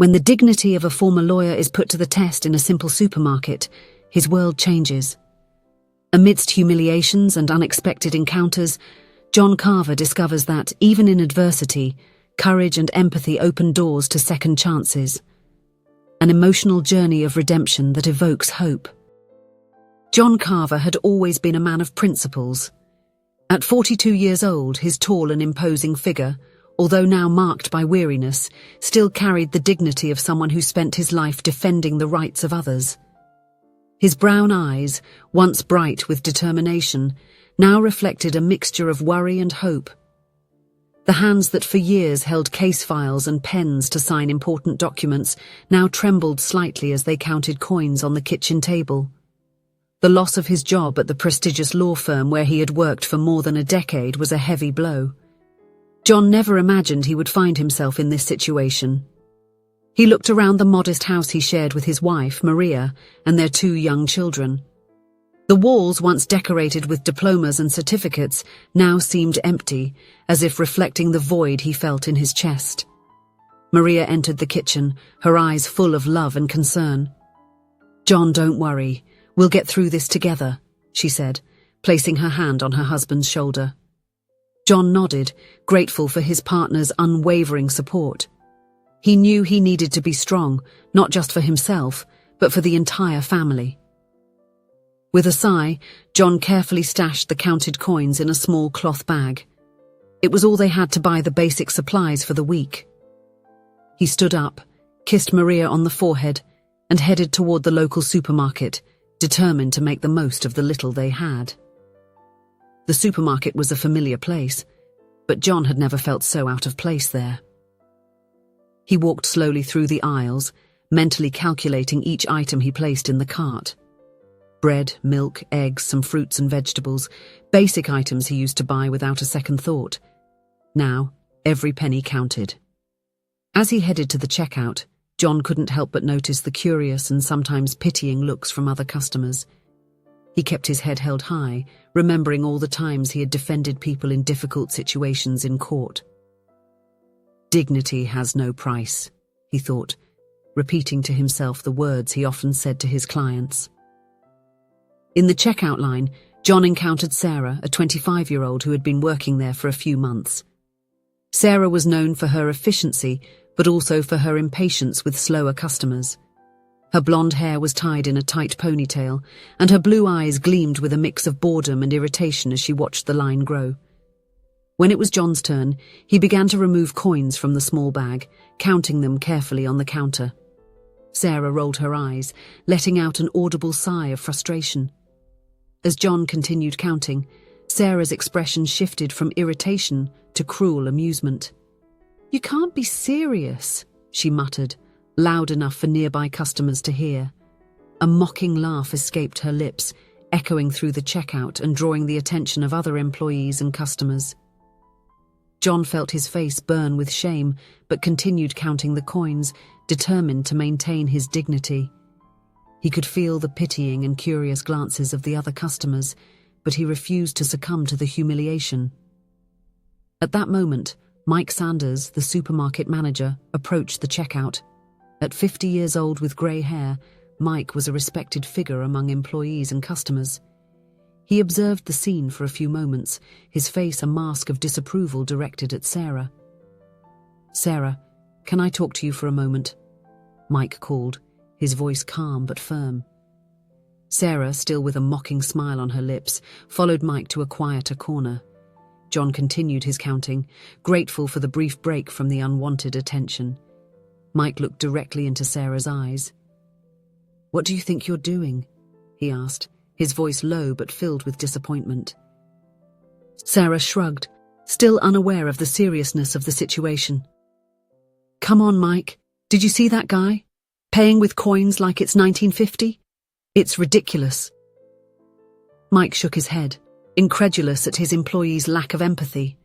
When the dignity of a former lawyer is put to the test in a simple supermarket, his world changes. Amidst humiliations and unexpected encounters, John Carver discovers that, even in adversity, courage and empathy open doors to second chances. An emotional journey of redemption that evokes hope. John Carver had always been a man of principles. At 42 years old, his tall and imposing figure, although now marked by weariness, still carried the dignity of someone who spent his life defending the rights of others. His brown eyes, once bright with determination, now reflected a mixture of worry and hope. The hands that for years held case files and pens to sign important documents now trembled slightly as they counted coins on the kitchen table. The loss of his job at the prestigious law firm where he had worked for more than a decade was a heavy blow. John never imagined he would find himself in this situation. He looked around the modest house he shared with his wife, Maria, and their 2 young children. The walls, once decorated with diplomas and certificates, now seemed empty, as if reflecting the void he felt in his chest. Maria entered the kitchen, her eyes full of love and concern. "John, don't worry. We'll get through this together," she said, placing her hand on her husband's shoulder. John nodded, grateful for his partner's unwavering support. He knew he needed to be strong, not just for himself, but for the entire family. With a sigh, John carefully stashed the counted coins in a small cloth bag. It was all they had to buy the basic supplies for the week. He stood up, kissed Maria on the forehead, and headed toward the local supermarket, determined to make the most of the little they had. The supermarket was a familiar place, but John had never felt so out of place there. He walked slowly through the aisles, mentally calculating each item he placed in the cart. Bread, milk, eggs, some fruits and vegetables, basic items he used to buy without a second thought. Now, every penny counted. As he headed to the checkout, John couldn't help but notice the curious and sometimes pitying looks from other customers. He kept his head held high, remembering all the times he had defended people in difficult situations in court. "Dignity has no price," he thought, repeating to himself the words he often said to his clients. In the checkout line, John encountered Sarah, a 25-year-old who had been working there for a few months. Sarah was known for her efficiency, but also for her impatience with slower customers. Her blonde hair was tied in a tight ponytail, and her blue eyes gleamed with a mix of boredom and irritation as she watched the line grow. When it was John's turn, he began to remove coins from the small bag, counting them carefully on the counter. Sarah rolled her eyes, letting out an audible sigh of frustration. As John continued counting, Sarah's expression shifted from irritation to cruel amusement. "You can't be serious," she muttered, loud enough for nearby customers to hear. A mocking laugh escaped her lips, echoing through the checkout and drawing the attention of other employees and customers. John felt his face burn with shame, but continued counting the coins, determined to maintain his dignity. He could feel the pitying and curious glances of the other customers, but he refused to succumb to the humiliation. At that moment, Mike Sanders, the supermarket manager, approached the checkout. At 50 years old with grey hair, Mike was a respected figure among employees and customers. He observed the scene for a few moments, his face a mask of disapproval directed at Sarah. "Sarah, can I talk to you for a moment?" Mike called, his voice calm but firm. Sarah, still with a mocking smile on her lips, followed Mike to a quieter corner. John continued his counting, grateful for the brief break from the unwanted attention. Mike looked directly into Sarah's eyes. "What do you think you're doing?" he asked, his voice low but filled with disappointment. Sarah shrugged, still unaware of the seriousness of the situation. "Come on, Mike. Did you see that guy? Paying with coins like it's 1950? It's ridiculous." Mike shook his head, incredulous at his employee's lack of empathy.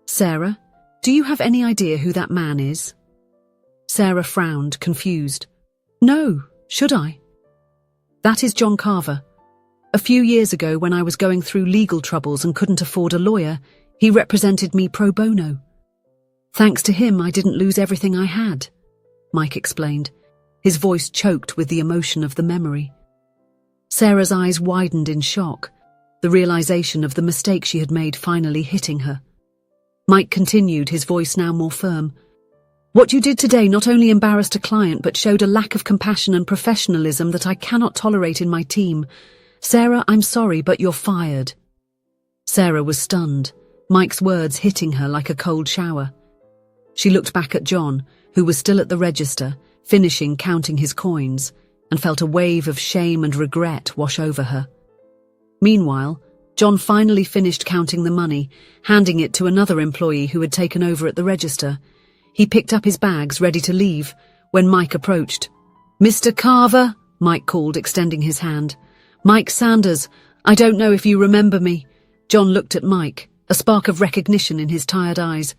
"Sarah, do you have any idea who that man is?" Sarah frowned, confused. "No, should I?" "That is John Carver. A few years ago, when I was going through legal troubles and couldn't afford a lawyer, he represented me pro bono. Thanks to him, I didn't lose everything I had." Mike explained, his voice choked with the emotion of the memory. Sarah's eyes widened in shock, the realization of the mistake she had made finally hitting her. Mike continued, his voice now more firm. What you did today not only embarrassed a client but showed a lack of compassion and professionalism that I cannot tolerate in my team. Sarah, I'm sorry, but you're fired. Sarah was stunned, Mike's words hitting her like a cold shower. She looked back at John, who was still at the register, finishing counting his coins, and felt a wave of shame and regret wash over her. Meanwhile, John finally finished counting the money, handing it to another employee who had taken over at the register. He picked up his bags, ready to leave, when Mike approached. "Mr. Carver," Mike called, extending his hand. "Mike Sanders, I don't know if you remember me." John looked at Mike, a spark of recognition in his tired eyes.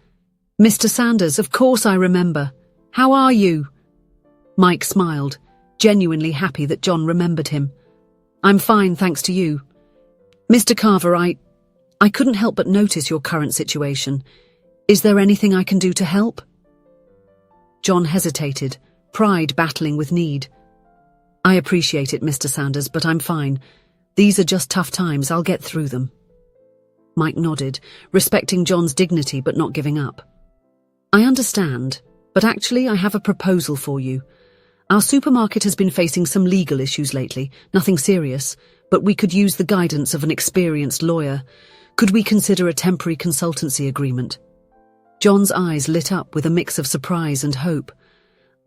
"Mr. Sanders, of course I remember. How are you?" Mike smiled, genuinely happy that John remembered him. "I'm fine, thanks to you. Mr. Carver, I couldn't help but notice your current situation. Is there anything I can do to help?" John hesitated, pride battling with need. "I appreciate it, Mr. Sanders, but I'm fine. These are just tough times, I'll get through them." Mike nodded, respecting John's dignity but not giving up. "I understand, but actually I have a proposal for you. Our supermarket has been facing some legal issues lately, nothing serious, but we could use the guidance of an experienced lawyer. Could we consider a temporary consultancy agreement?" John's eyes lit up with a mix of surprise and hope.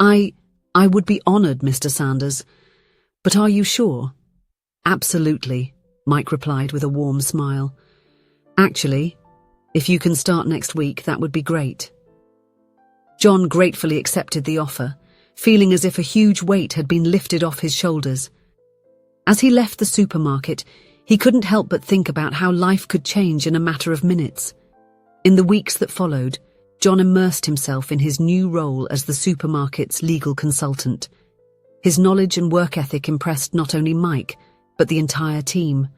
I would be honored, Mr. Sanders. But are you sure?" "Absolutely," Mike replied with a warm smile. "Actually, if you can start next week, that would be great." John gratefully accepted the offer, feeling as if a huge weight had been lifted off his shoulders. As he left the supermarket, he couldn't help but think about how life could change in a matter of minutes. In the weeks that followed, John immersed himself in his new role as the supermarket's legal consultant. His knowledge and work ethic impressed not only Mike, but the entire team.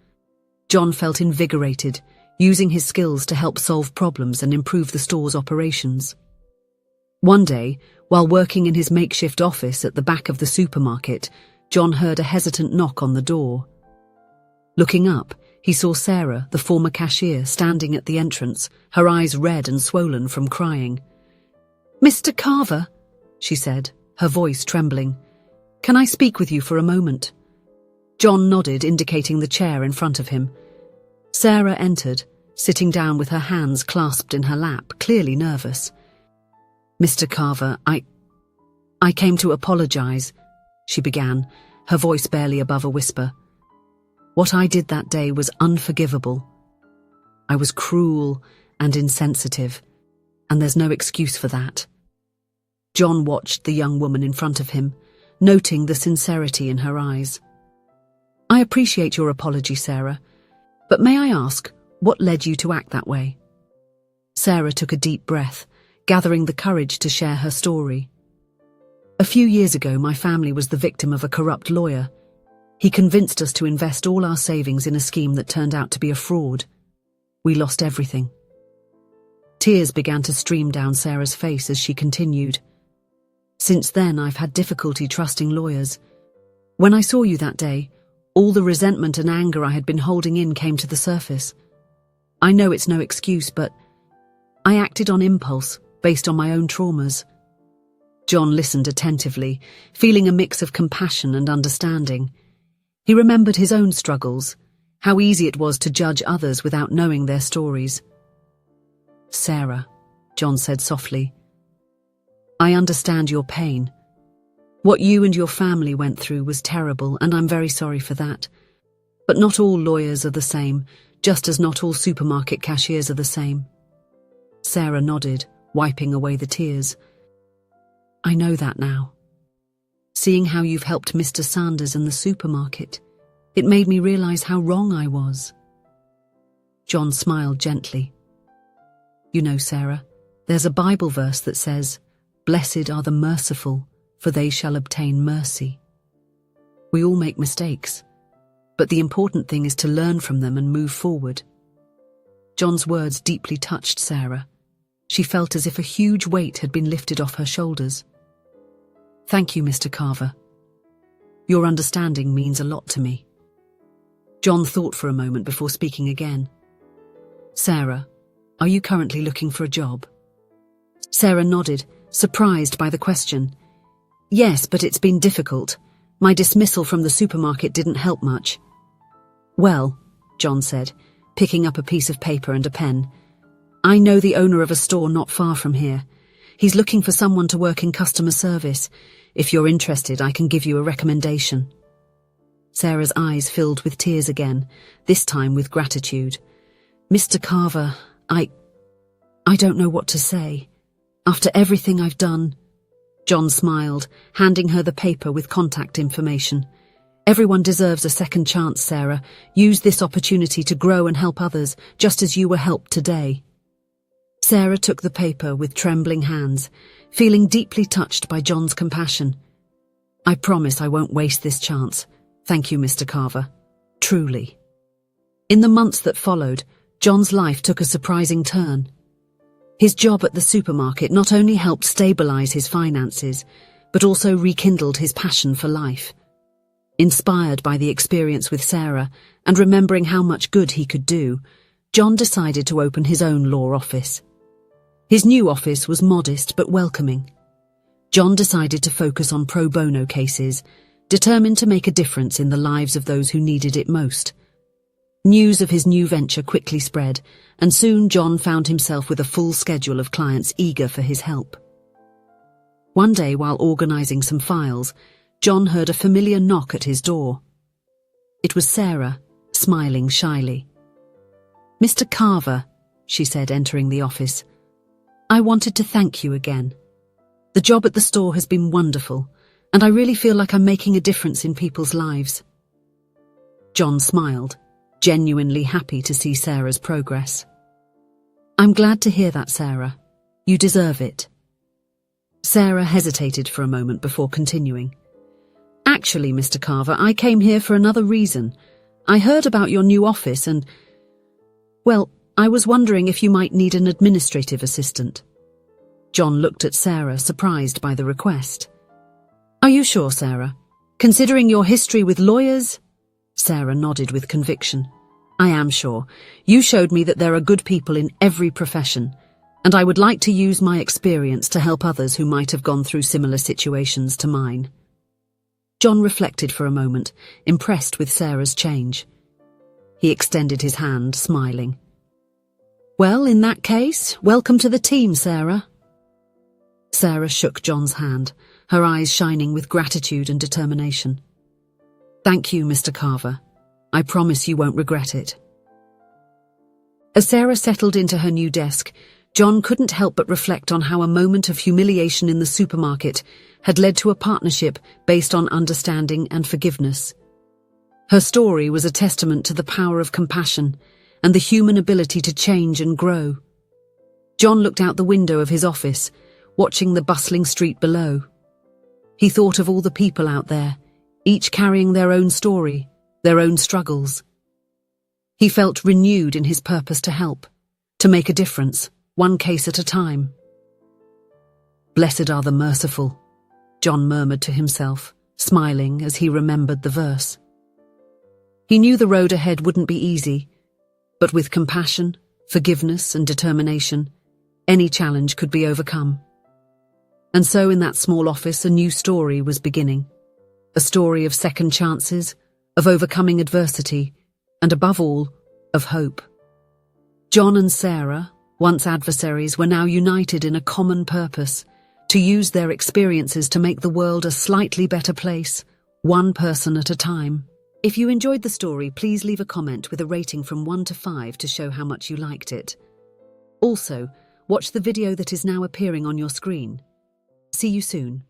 John felt invigorated, using his skills to help solve problems and improve the store's operations. One day, while working in his makeshift office at the back of the supermarket, John heard a hesitant knock on the door. Looking up, he saw Sarah, the former cashier, standing at the entrance, her eyes red and swollen from crying. "Mr. Carver," she said, her voice trembling. "Can I speak with you for a moment?" John nodded, indicating the chair in front of him. Sarah entered, sitting down with her hands clasped in her lap, clearly nervous. "Mr. Carver, I came to apologize," she began, her voice barely above a whisper. "What I did that day was unforgivable. I was cruel and insensitive, and there's no excuse for that." John watched the young woman in front of him, noting the sincerity in her eyes. "I appreciate your apology, Sarah, but may I ask, what led you to act that way?" Sarah took a deep breath, gathering the courage to share her story. "A few years ago, my family was the victim of a corrupt lawyer. He convinced us to invest all our savings in a scheme that turned out to be a fraud. We lost everything." Tears began to stream down Sarah's face as she continued. "Since then, I've had difficulty trusting lawyers. When I saw you that day, all the resentment and anger I had been holding in came to the surface. I know it's no excuse, but I acted on impulse, based on my own traumas." John listened attentively, feeling a mix of compassion and understanding. He remembered his own struggles, how easy it was to judge others without knowing their stories. "Sarah," John said softly, "I understand your pain. What you and your family went through was terrible, and I'm very sorry for that. But not all lawyers are the same, just as not all supermarket cashiers are the same." Sarah nodded, wiping away the tears. "I know that now. Seeing how you've helped Mr. Sanders and the supermarket, it made me realize how wrong I was." John smiled gently. "You know, Sarah, there's a Bible verse that says, 'Blessed are the merciful, for they shall obtain mercy.' We all make mistakes, but the important thing is to learn from them and move forward." John's words deeply touched Sarah. She felt as if a huge weight had been lifted off her shoulders. Thank you, Mr. Carver. Your understanding means a lot to me. John thought for a moment before speaking again. Sarah, are you currently looking for a job? Sarah nodded, surprised by the question. Yes, but it's been difficult. My dismissal from the supermarket didn't help much. Well, John said, picking up a piece of paper and a pen, I know the owner of a store not far from here. He's looking for someone to work in customer service. If you're interested, I can give you a recommendation. Sarah's eyes filled with tears again, this time with gratitude. Mr. Carver, I don't know what to say. After everything I've done. John smiled, handing her the paper with contact information. Everyone deserves a second chance, Sarah. Use this opportunity to grow and help others, just as you were helped today. Sarah took the paper with trembling hands, feeling deeply touched by John's compassion. I promise I won't waste this chance. Thank you, Mr. Carver. Truly. In the months that followed, John's life took a surprising turn. His job at the supermarket not only helped stabilize his finances, but also rekindled his passion for life. Inspired by the experience with Sarah and remembering how much good he could do, John decided to open his own law office. His new office was modest but welcoming. John decided to focus on pro bono cases, determined to make a difference in the lives of those who needed it most. News of his new venture quickly spread, and soon John found himself with a full schedule of clients eager for his help. One day, while organizing some files, John heard a familiar knock at his door. It was Sarah, smiling shyly. Mr. Carver, she said, entering the office, I wanted to thank you again. The job at the store has been wonderful, and I really feel like I'm making a difference in people's lives. John smiled, genuinely happy to see Sarah's progress. I'm glad to hear that, Sarah. You deserve it. Sarah hesitated for a moment before continuing. Actually, Mr. Carver, I came here for another reason. I heard about your new office and, well, I was wondering if you might need an administrative assistant. John looked at Sarah, surprised by the request. Are you sure, Sarah? Considering your history with lawyers? Sarah nodded with conviction. I am sure. You showed me that there are good people in every profession, and I would like to use my experience to help others who might have gone through similar situations to mine. John reflected for a moment, impressed with Sarah's change. He extended his hand, smiling. Well, in that case, welcome to the team, Sarah. Sarah shook John's hand, her eyes shining with gratitude and determination. Thank you, Mr. Carver. I promise you won't regret it. As Sarah settled into her new desk, John couldn't help but reflect on how a moment of humiliation in the supermarket had led to a partnership based on understanding and forgiveness. Her story was a testament to the power of compassion and the human ability to change and grow. John looked out the window of his office, watching the bustling street below. He thought of all the people out there, each carrying their own story, their own struggles. He felt renewed in his purpose to help, to make a difference, one case at a time. Blessed are the merciful, John murmured to himself, smiling as he remembered the verse. He knew the road ahead wouldn't be easy, but with compassion, forgiveness, and determination, any challenge could be overcome. And so in that small office, a new story was beginning. A story of second chances, of overcoming adversity, and above all, of hope. John and Sarah, once adversaries, were now united in a common purpose, to use their experiences to make the world a slightly better place, one person at a time. If you enjoyed the story, please leave a comment with a rating from 1 to 5 to show how much you liked it. Also, watch the video that is now appearing on your screen. See you soon.